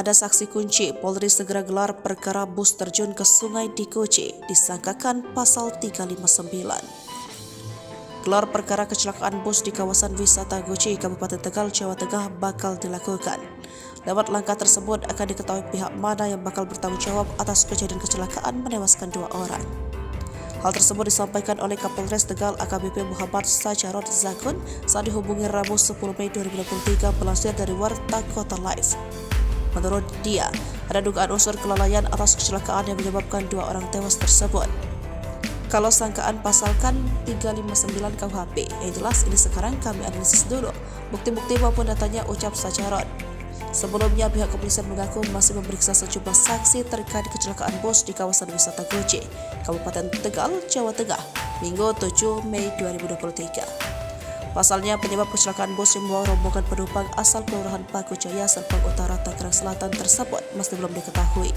ada saksi kunci. Polri segera gelar perkara bus terjun ke sungai di Koce, disangkakan pasal 359. Gelar perkara kecelakaan bus di kawasan wisata Koce, Kabupaten Tegal, Jawa Tengah bakal dilakukan. Lewat langkah tersebut akan diketahui pihak mana yang bakal bertanggung jawab atas kejadian kecelakaan menewaskan 2 orang. Hal tersebut disampaikan oleh Kapolres Tegal AKBP Muhammad Sajarot Zakun saat dihubungi Rabu 10 Mei 2023 melansir dari Warta Kota Live. Menurut dia, ada dugaan unsur kelalaian atas kecelakaan yang menyebabkan 2 orang tewas tersebut. Kalau sangkaan pasalkan 359 KUHP, yang jelas ini sekarang kami analisis dulu bukti-bukti maupun datanya, ucap Sajarot. Sebelumnya, pihak kepolisian mengaku masih memeriksa sejumlah saksi terkait kecelakaan bus di kawasan wisata Koce, Kabupaten Tegal, Jawa Tengah, Minggu 7 Mei 2023. Pasalnya, penyebab kecelakaan bus yang membawa rombongan penumpang asal Kelurahan Paku Jaya, Serpong Utara, Tangerang Selatan tersebut masih belum diketahui.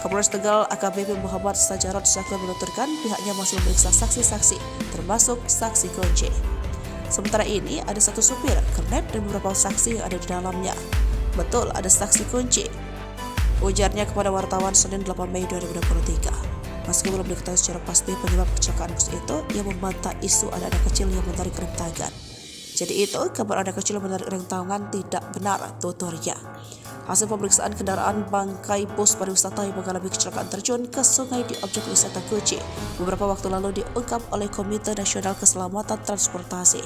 Kapolres Tegal AKBP Muhammad Sajarot Zakun menuturkan pihaknya masih memeriksa saksi-saksi, termasuk saksi kunci. Sementara ini, ada satu supir, kernet, dan beberapa saksi yang ada di dalamnya. Betul, ada saksi kunci, ujarnya kepada wartawan Senin 8 Mei 2023. Meski belum diketahui secara pasti penyebab kecelakaan bus itu, ia membantah isu ada anak kecil yang menarik rem tangan. Jadi itu, kabar anak kecil menarik rem tangan tidak benar, tuturnya. Hasil pemeriksaan kendaraan bangkai bus pariwisata yang mengalami kecelakaan terjun ke sungai di objek wisata Koce beberapa waktu lalu diungkap oleh Komite Nasional Keselamatan Transportasi.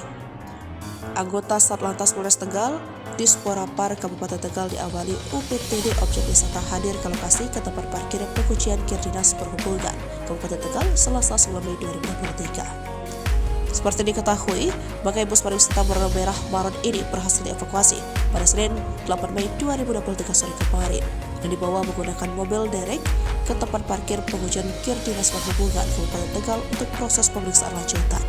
Anggota Satlantas Polres Tegal, Disporapar Kabupaten Tegal diawali UPTD objek wisata hadir ke lokasi ke tempat parkir pengujian Kirdinas Perhubungan Kabupaten Tegal Selasa 10 Mei 2023. Seperti diketahui, bangkai bus pariwisata berwarna merah maron ini berhasil dievakuasi pada Senin 8 Mei 2023 sore kemarin dan dibawa menggunakan mobil derek ke tempat parkir pengujian Kirdinas Perhubungan Kabupaten Tegal untuk proses pemeriksaan lanjutan.